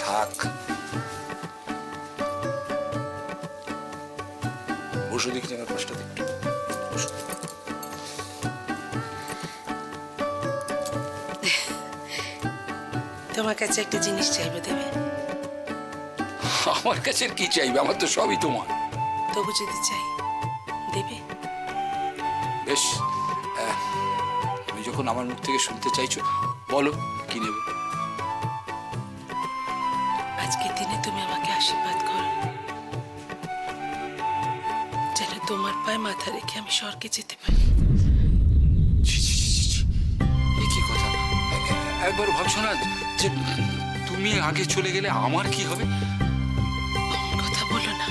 থাক, বসে দেখছি আমার কষ্ট দেখতে। তোমার কাছে একটা জিনিস চাইবে, দেবে? আমার কাছে কি চাইবে? আমার তো সবই তোমার। তবু যদি চাই, দেবে? বেশ, তুমি যখন আমার মুখ থেকে শুনতে চাইছো, বলো কি নেবে। আজকের দিনে তুমি আমাকে আশীর্বাদ করো, যেন তোমার পায়ে মাথা রেখে আমি স্বর্গে যেতে পারি। এ কি কথা? একবার ভাবছো না যে তুমি আগে চলে গেলে আমার কি হবে? কথা বলো না,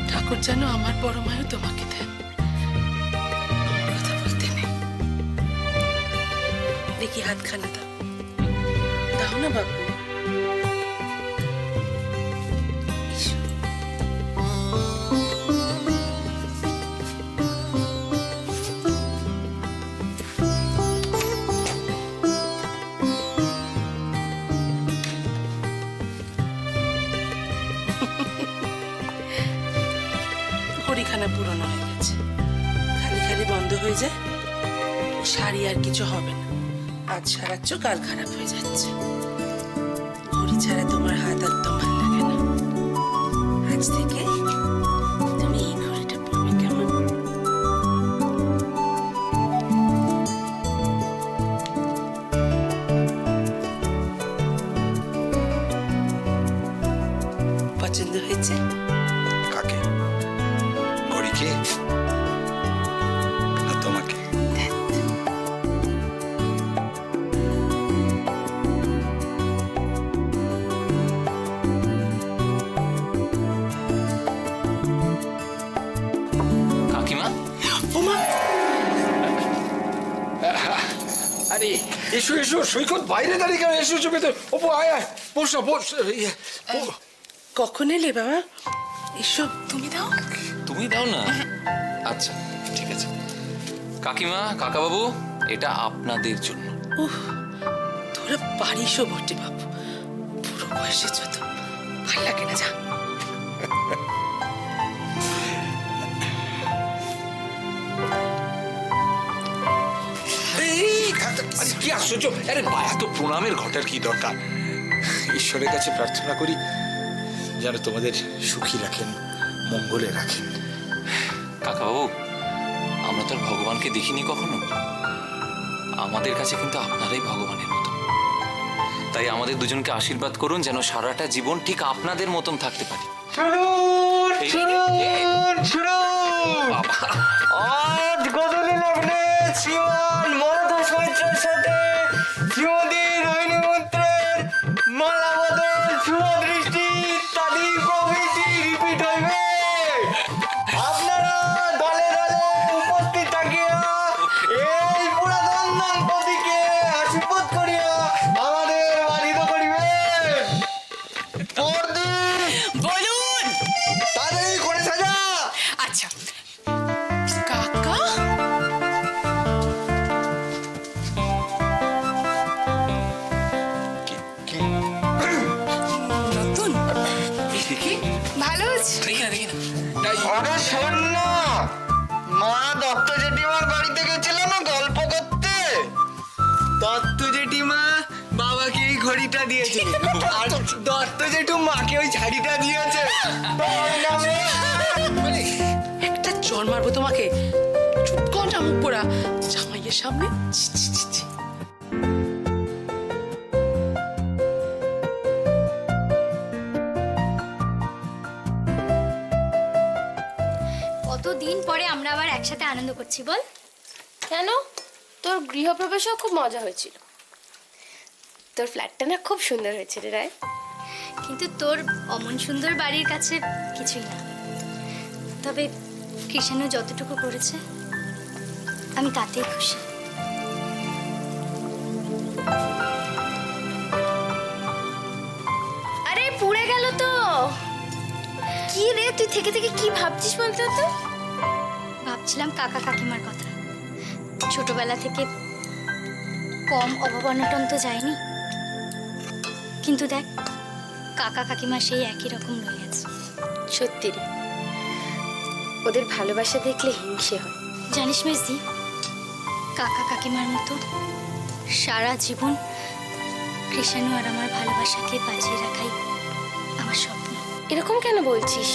ঠাকুর যেন আমার বড় মায়ও তোমাকে দেন। কথা বলতে নেই। দেখি হাতখানা দাও, দাও না বাবু। ঘড়িখানা পুরনো হয়ে গেছে, খালি খালি বন্ধ হয়ে যায়। শাড়ি আর কিছু হবে না, আজ সারাচ্ছ কাল খারাপ হয়ে যাচ্ছে। ঘড়ি ছাড়া তোমার হাত আর তো ভালো লাগে না। আজ থেকে তুমি এই ঘড়িটা পরবে, কেমন? পছন্দ হয়েছে? কাকে? ঘড়িকে না তোমাকে? কাকিমা, ওমা, আরে এসো এসো, সৈকত বাইরে দাঁড়িয়ে কেন? এসো এসো ভেতর। অপু আয় আয়, বস না বস। কখন এলে বাবা? এসব তুমি দাও। তুমি দাও না? আচ্ছা ঠিক আছে। কাকিমা, কাকাবাবু, এটা আপনাদের জন্য। উহ, তোরা পারিসও বটে বাবু, পুরো বয়সে যত ভাল লাগে না। যা, আরে কি আশ্চর্য! আরে মায়া তো প্রণামের ঘটার কি দরকার? ঈশ্বরের কাছে প্রার্থনা করি যেন তোমাদের সুখী রাখেন, মঙ্গলে রাখেন। কাকাবাবু, আমরা তো আর ভগবানকে দেখিনি কখনো। আমাদের কাছে কিন্তু আপনারাই ভগবানের মতো। তাই আমাদের দুজনকে আশীর্বাদ করুন যেন সারাটা জীবন ঠিক আপনাদের মতন থাকতে পারি। আজ গদলি লগ্নে শ্রীমান মরদাস মৈত্রের সাথে শ্রীমতী রোহিণী মৈত্রের মালা বদল, শুভ দৃষ্টি ইত্যাদি প্রভৃতি রিপিট হইবে। আপনারা দলে দলে উপস্থিত থাকিয়া এই পুরাতন দম্পতিকে আশীর্বাদ করিয়া আমাদের বাড়িতে করিবেন। বলুন। তাড়াতাড়ি করে সাজা। আচ্ছা কাকা, নতুন ভালো আছে? আরে শোন না, মা দত্ত জেঠিমার বাড়িতে গেছিল না গল্প করতে। দত্ত জেঠিমা বাবাকে এই ঘড়িটা দিয়েছে, আর দত্ত জেঠু মাকে ওই ঝাড়িটা দিয়েছে। তোর নামে একটা চর মারবো তোমাকে। চুপ কর না, মুখ পোড়া জামাইয়ের সামনে। ছি, ছি, ছি, ছি। কতদিন পরে আমরা আবার একসাথে আনন্দ করছি বল। কেন? তোর গৃহপ্রবেশও খুব মজা হয়েছিল। তোর ফ্ল্যাটটা না খুব সুন্দর হয়েছে রে রায়। কিন্তু তোর অমন সুন্দর বাড়ির কাছে কিছুই না। তবে কৃষাণু যতটুকু করেছে আমি তাতেই খুশি। আরে পুড়ে গেল তো। কি রে তুই থেকে থেকে কি ভাবছিস বলতো? তো ভাবছিলাম কাকা কাকিমার কথা। ছোটবেলা থেকে কম অভাব অনটন তো যায়নি, কিন্তু দেখ কাকা কাকিমা সেই একই রকম রয়ে আছে। সত্যি রে, ওদের ভালোবাসা দেখলে হিংসে হয়। জানিস মেজদি, কাকা কাকিমার মতো সারা জীবন কৃষাণু আর আমার ভালোবাসাকে বাঁচিয়ে রাখাই আমার স্বপ্ন। এরকম কেন বলছিস?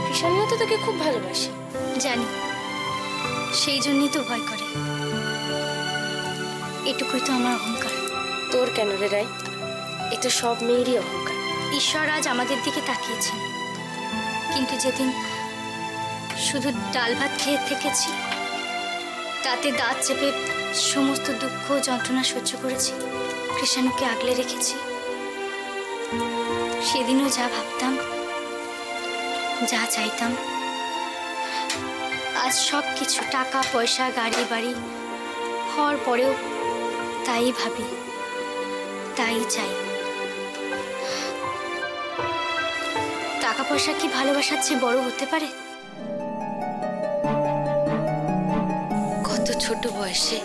কৃষাণীও তো তোকে খুব ভালোবাসে। জানি, সেই জন্যই তো ভয় করে। এটুকুই তো আমার অহংকার। তোর কেন রে রাই? এ তো সব মেয়েরই অহংকার। ঈশ্বর আজ আমাদের দিকে তাকিয়েছেন, কিন্তু যেদিন শুধু ডাল ভাত খেয়ে থেকেছি, তাতে দাঁত চেপে সমস্ত দুঃখ যন্ত্রণা সহ্য করেছি, কৃষাণুকে আগলে রেখেছি, সেদিনও যা ভাবতাম, যা চাইতাম, আজ সব কিছু টাকা পয়সা গাড়ি বাড়ি হওয়ার পরেও তাই ভাবি, তাই চাই। টাকা পয়সা কি ভালোবাসার চেয়ে বড় হতে পারে? কত ছোট বয়সে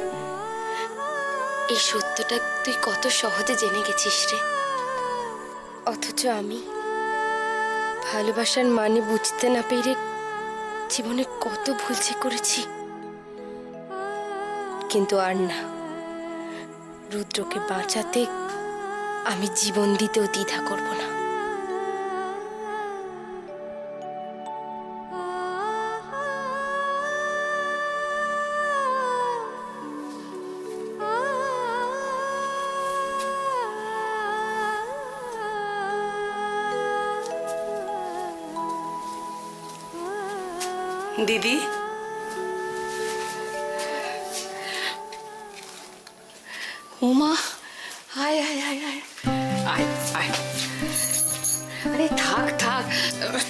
এই সত্যটা তুই কত সহজে জেনে গেছিস রে। অথচ আমি ভালোবাসার মানে বুঝতে না পেরে জীবনে কত ভুল যে করেছি। কিন্তু আর না, রুদ্রকে বাঁচাতে আমি জীবন দিতেও দ্বিধা করব না। দিদি, উমা, আয় আয় আয় আয় আয় আয়। আরে থাক থাক,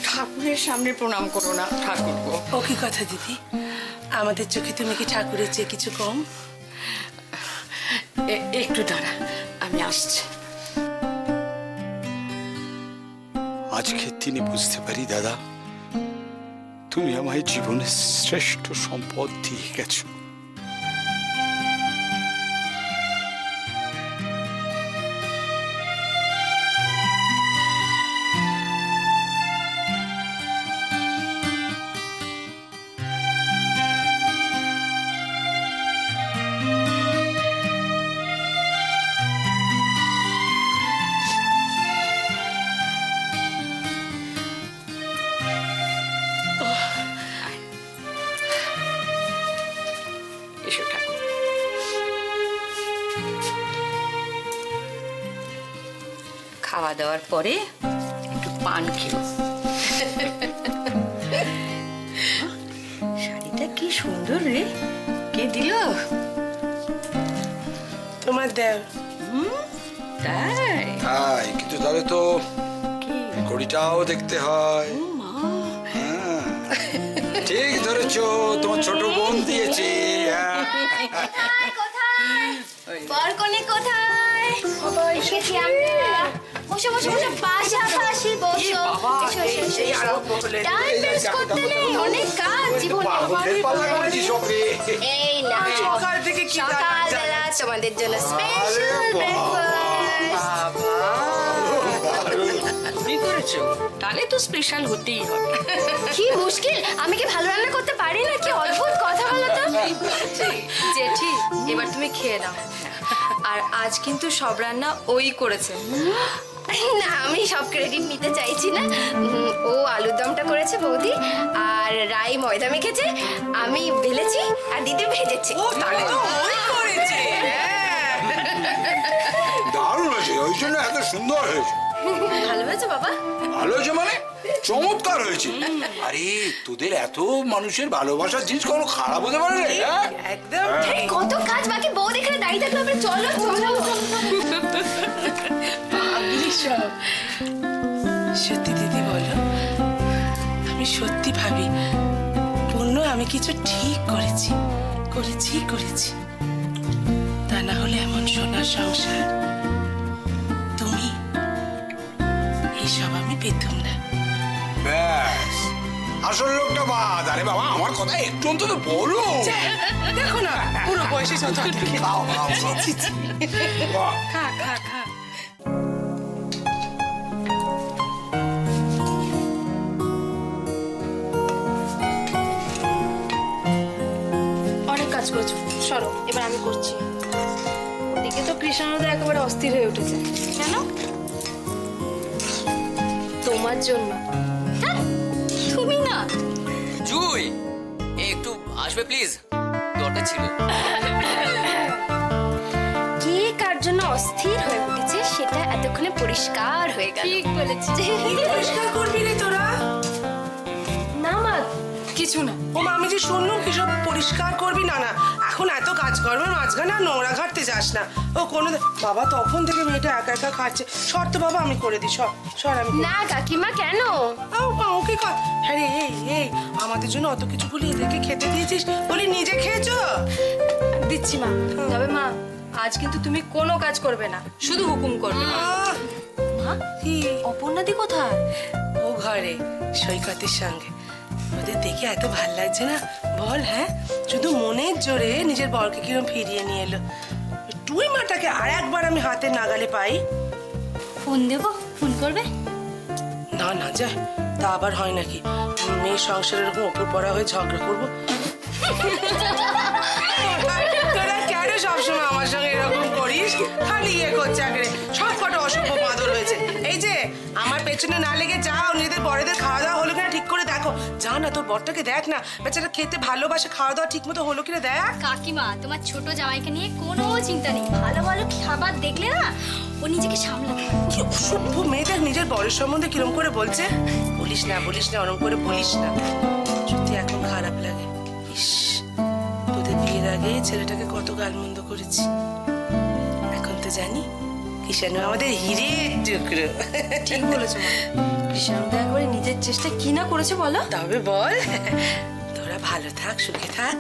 ঠাকুরের সামনে প্রণাম করো না ঠাকুরকে। ও কি কথা দিদি, আমাদের চোখে তুমি কি ঠাকুরের চেয়ে কিছু কম? একটু দাঁড়া, আমি আসছি। আজকে তিনি বুঝতে পারি দাদা, তুমি আমায় জীবনের শ্রেষ্ঠ সম্পদ দিয়ে গেছো। এসো ঠাকুর। খাওয়া দাওয়ার পরে একটু পান খেও। শাড়িটা কি সুন্দর রে, কে দিল? তোমার দেও। তাই? তাই, কিন্তু তাহলে তো ঘড়িটাও দেখতে হয়। হ্যাঁ, ঠিক ধরেছো, তোমার ছোট বোন দিয়েছে। হ্যাঁ। বরকনে কোথায়? এসেছি আমরা। বসো বসো বসো, পাশাপাশি বসো। এসো, এসো, এসো। টাইম ওয়েস্ট করতে নেই, অনেক কাজ জীবনে। পাগলের পাল্লা করেছি সবে। এই না, সকাল থেকে কি সকালবেলা তোমাদের জন্য স্পেশাল ব্রেকফাস্ট। তুমি করেছো, তাহলে তো স্পেশাল হতেই হবে। কি মুশকিল, আমি কি ভালো রান্না করতে পারি না? কি অদ্ভুত কথা বলো তো। জেঠি, এবার তুমি খেয়ে নাও। আর আজ কিন্তু সব রান্না ওই করেছে। না, আমি সব ক্রেডিট নিতে চাইছি না। ও আলুর দমটা করেছে বৌদি, আর রাই ময়দা মেখেছে, আমি বেলেছি আর দিদি ভেজেছে। ও তাহলে তো ওই করেছে। দারুণ হয়েছে, ওই জন্য এত সুন্দর হয়েছে। ভালো হয়েছে বাবা? ভালো হয়েছে মানে চমৎকার হয়েছে। আরে তোদের এত মানুষের ভালোবাসার জিনিস কোনো খারাপ হতে পারে না? হ্যাঁ? একদম আরে, কত কাজ বাকি, বউ দেখে দাঁড়িয়ে থাকলে হবে। চলো চলো। পাগলি সব। সত্যি দিদি বলো, আমি সত্যি ভাবি পূর্ণ আমি কিছু ঠিক করেছি, করেছি। তা না হলে এমন সোনার সংসার তুমি এইসব আমি পেতাম না। ব্যাস, আসল লোকটা বাদ। আরে বাবা, আমার কথা একটু অন্তত বলো। দেখো না পুরো বয়সে যত খাও, খাও, খাও। বাহ। খা খা খা। অনেক কাজ করেছো, সরো এবার আমি করছি। ওদিকে তো কৃষ্ণানন্দ একেবারে অস্থির হয়ে উঠেছে। কেন? তোমার জন্য। তুমি না জুই একটু আসবে প্লিজ, দরকার ছিল। কে কার জন্য অস্থির হয়ে উঠেছে সেটা এতক্ষণে পরিষ্কার হয়ে গেল। ঠিক বলেছি। পরিষ্কার করবি রে তোরা? না মা, কিছু না। ও মা, আমি যে শুনলাম কি সব পরিষ্কার করবি। না না, এখন এত কাজকর্মের মাঝখানে আর নোংরা ঘাটতে যাস না। ও কোনো বাবা তখন থেকে মেয়েটা একা একা খাচ্ছে। সর তো বাবা, আমি করে দিই। সর সর, আমি না কাকিমা কেন? ওকে কর। হ্যাঁ রে, এই আমাদের জন্য অত কিছু বলি এদেরকে খেতে দিয়েছিস, বলি নিজে খেয়েছো? দিচ্ছি মা। তবে মা, আজ কিন্তু তুমি কোনো কাজ করবে না, শুধু হুকুম করবে। আহ, মা, কি? অপর্ণাদি কোথায়? ও ঘরে সৈকতের সঙ্গে। ওদের দেখে এত ভাল লাগছে না বল? হ্যাঁ, শুধু মনের জোরে নিজের বরকে কিরম ফিরিয়ে নিয়ে এলো। তুই মাটাকে আর একবার আমি হাতে নাগালে পাই। ফোন দেবো? ফোন করবে? না না, যা, তা আবার হয় নাকি? মেয়ের সংসারের এরকম ওপর পড়া হয়ে ঝগড়া করবো? তোরা কেন সবসময় আমার সঙ্গে এরকম করিস? খালি ইয়ে করছে আগে, সব কটা অসভ্য বাঁদর হয়েছে। এই যে আমার পেছনে না লেগে যাও, নিজেদের বড়দের খাওয়া দাওয়া হলো কিনা ঠিক করে দেখো। যা না, তোর বরটাকে দেখ না, বেচারা খেতে ভালোবাসে, খাওয়া দাওয়া ঠিক মতো হলো কিনা দেখ। কাকিমা, তোমার ছোট জামাইকে নিয়ে কোনো চিন্তা নেই। ভালো ভালো খাবার দেখলে না ও নিজেকে সামলাতে পারে। কি অসভ্য মেয়ে, দেখ নিজের বরের সম্বন্ধে কিরম করে বলছে। বলিস না ওরম করে বলিস না, সত্যি এখন খারাপ লাগে। ইস, তোদের বিয়ের আগে ছেলেটাকে কত গালমন্দ করেছি, এখন তো জানি কিষাণু আমাদের হিরের টুকরো। ঠিক বলেছো মা। কৃষ্ণানন্দ একবারে নিজের চেষ্টা কি না করেছে বলো। তবে বল, তোরা ভালো থাক, সুখে থাক,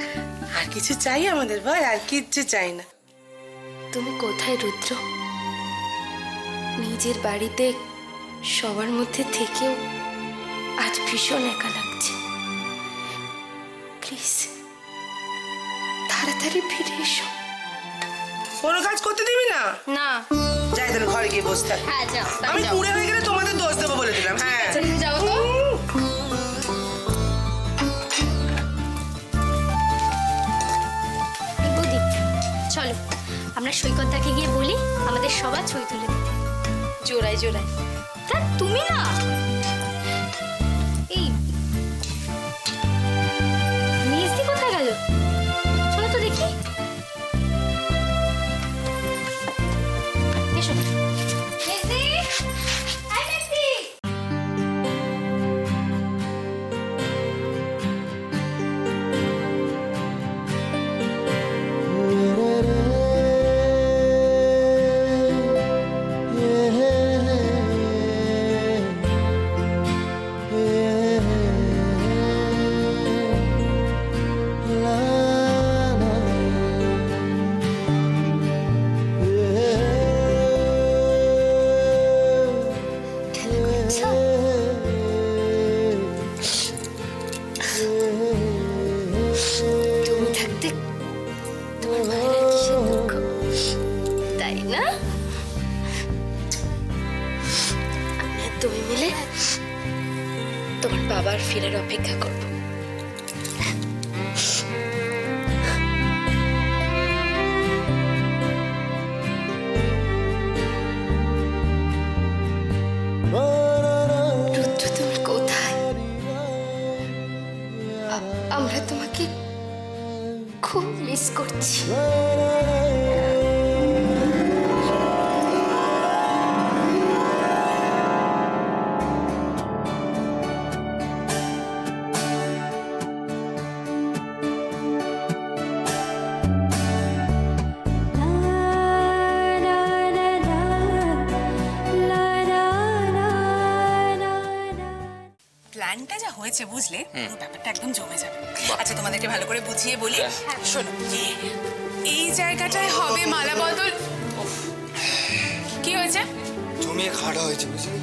আর কিছু চাই আমাদের? বল, আর কিচ্ছু চাই না। তুমি কোথায় রুদ্র? নিজের বাড়িতে সবার মধ্যে থেকেও আজ ভীষণ একা লাগছে। প্লিজ তাড়াতাড়ি ফিরে এসো। কোনো কাজ করতে দিবি না? না। যাই তাহলে ঘরে গিয়ে বসে থাক। হ্যাঁ যাও, আমি যাও। কুড়ে হয়ে গেলে তোমাদের দোষ দেবো বলে দিলাম। হ্যাঁ, যাও তো। বৌদি, চলো আমরা সৈকতটাকে গিয়ে বলি আমাদের সবার ছবি তুলে দিতে। জোড়ায় জোড়ায়। তা তুমি না, এই মিষ্টি কোথায় গেল? চলো তো দেখি। এসো মিষ্টি, হাই মিষ্টি। তুমি থাকতে তোমার মায়ের আর কিসের দুঃখ, তাই না? আমরা তুমি মিলে তোমার বাবার ফেরার অপেক্ষা করবো। রুদ্র, তুমি কোথায়? আমরা তোমাকে খুব মিস করছি। প্ল্যানটা যা হয়েছে বুঝলে, পুরো ব্যাপারটা একদম জমে যাবে। আচ্ছা, তোমাদেরকে ভালো করে বুঝিয়ে বলি। শোনো, এই জায়গাটায় হবে মালা বদল। কি হয়েছে? তুমি খাড়া হয়েছে বুঝলি?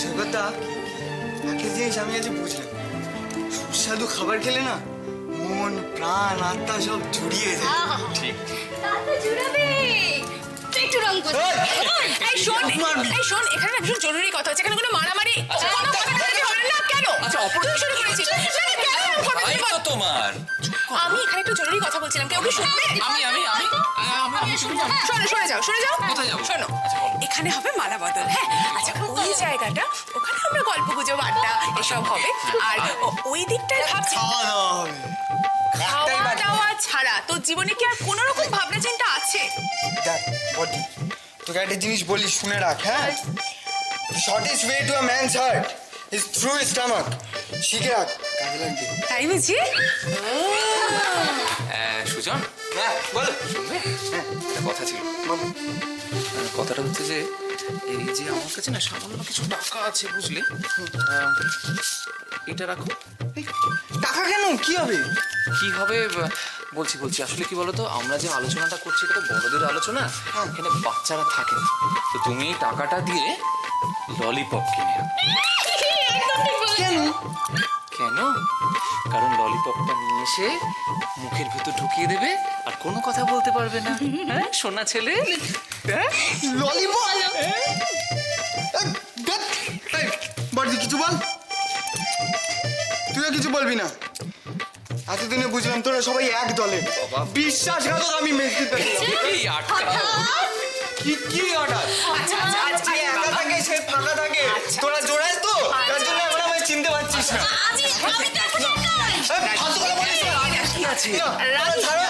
সৈকতদা, একটা জিনিস আমি আজ বুঝলাম, সুস্বাদু খাবার খেলে না মন প্রাণ আত্মা সব জুড়িয়ে যায়। দাঁত জুড়াবে একটু রং করতে। এই শোন এখানে না ভীষণ জরুরি কথা হচ্ছে, এখানে কোনো মারামারি কোনো কথা কাটাকাটি হবে না কেন? আচ্ছা, তুই শুরু করেছিস। না, না, কেন এরকম করবি? ভাই তো তোমার আমি এখানে একটু জরুরি কথা বলছিলাম, কেউ কি শুনবে? সরে যাও। কোথায় যাবো? শোনো, এখানে হবে মালা বদল, হ্যাঁ? আচ্ছা, ওই জায়গাটা, ওখানে আমরা গল্প গুজব আড্ডা এসব হবে, আর ওই দিকটায় ভাবছি খাওয়া দাওয়া হবে। একটাই খাওয়া বাড়ি। দাওয়া ছাড়া তোর জীবনে কি আর কোনো রকম ভাবনা চিন্তা আছে? দেখ বডি, তোকে একটা জিনিস বলি, শুনে রাখ, হ্যাঁ? The shortest way to a man's heart is through his stomach. শিখে রাখ, কাজে লাগবে। তাই বুঝি? সুজন, হ্যাঁ, বল। শুনবে? একটা কথা ছিল। বল। কথাটা হচ্ছে যে এই যে আমার কাছে না সামান্য কিছু টাকা আছে, বুঝলে? এটা রাখো। টাকা কেন, কি হবে? কি হবে বলছি আসলে কি বলতো, আমরা যে আলোচনাটা করছি এটা তো বড়দের আলোচনা, এখানে বাচ্চারা থাকে না। তো তুমি এই টাকাটা দিয়ে ললিপপ কিনে আনো। কেন? কেন? কারণ ললিপপটা নিয়ে এসে মুখের ভেতর ঢুকিয়ে দেবে আর কোনো কথা বলতে পারবে না। হ্যাঁ, সোনা ছেলে। হ্যাঁ? ললিপপ? বড়দি, কিছু বল। তুইও কিছু বলবি না। এতদিনে বুঝলাম তোরা সবাই এক দলে। বিশ্বাসঘাতক আমি মেজদিতে। এই আটকাও। কি অর্ডার? যে একা থাকে সে ফাঁকা থাকে, তোরা জোড়ায় তো, তার জন্য এখন আমায় চিনতে পারছিস না। ফালতু কথা বলিস না। কি আছে? না, ছাড়ো।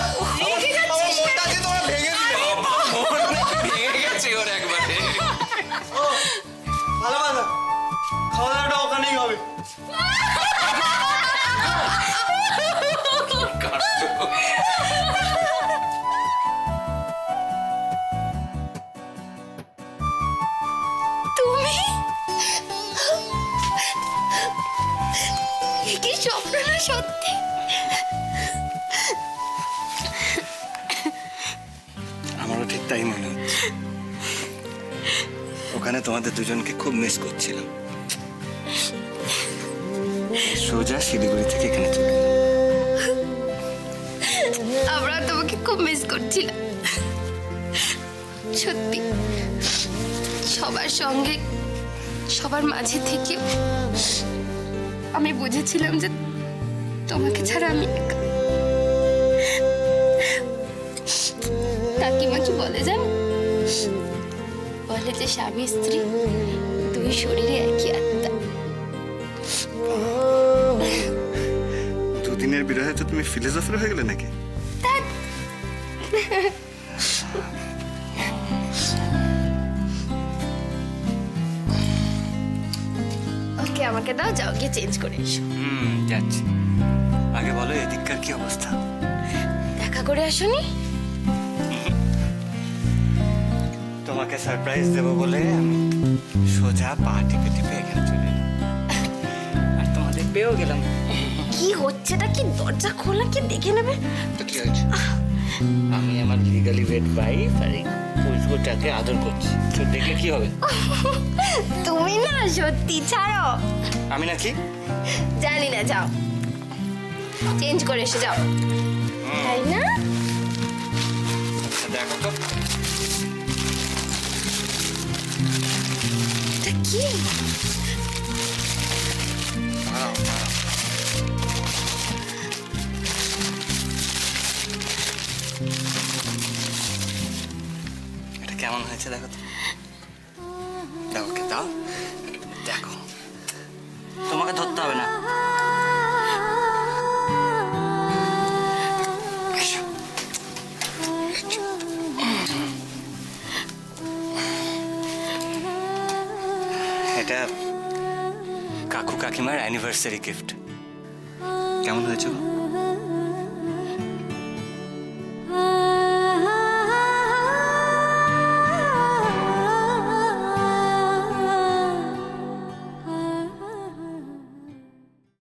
আমার মনটা আছে, তোরা ভেঙে দিলে। ভেঙে গেছে ওর একবারে। ও, ভালো কথা, খাওয়া দাওয়াটা ওখানেই হবে। তুমি কি স্বপ্ন না সত্যি? আমারও ঠিক তাই মনে হচ্ছে। ওখানে তোমাদের দুজনকে খুব মিস করছিলাম। সোজা শিলিগুড়ি থেকে এখানে চলে এলাম। আমরা তোমাকে খুব মিস করছিলাম সত্যি। সবার সঙ্গে সবার মাঝে থেকে আমি বুঝেছিলাম যে তোমাকে ছাড়া আমি একা। কাকিমা কি বলে জানো? বলে যে স্বামী স্ত্রী দুই শরীরে একই আত্মা। দুদিনের বিরহে তো তুমি ফিলোসফার হয়ে গেলে নাকি? ওকে, আমাকে দাও, যাও গিয়ে চেঞ্জ করে এসো। যাচ্ছি। আগে বলো এদিককার কি অবস্থা? দেখা করে আসোনি? তোমাকে সারপ্রাইজ দেবো বলে আমি সোজা পা টিপে টিপে এখানে চলে এলাম। আর তোমাদের পেয়েও গেলাম। কি হচ্ছেটা কি? দরজা খোলা, কি দেখে নেবে? তো কি হয়েছে? আমি আমার লিগালি ওয়েড ওয়াইফ আর এই পুরুষটাকে আদর করছি, তো দেখলে কি হবে? তুমি না সত্যি, ছাড়ো। আমি নাকি? জানি না, যাও চেঞ্জ করে এসে যাও। তাই না? দেখো তো। এটা কি? দাঁড়াও, দাঁড়াও। এটা কেমন হয়েছে দেখো তো। দাও, ওকে দাও, দেখো। তোমাকে ধরতে হবে না। এসো। এটা কাকু কাকিমার অ্যানিভার্সারি গিফট। কেমন হয়েছে গো?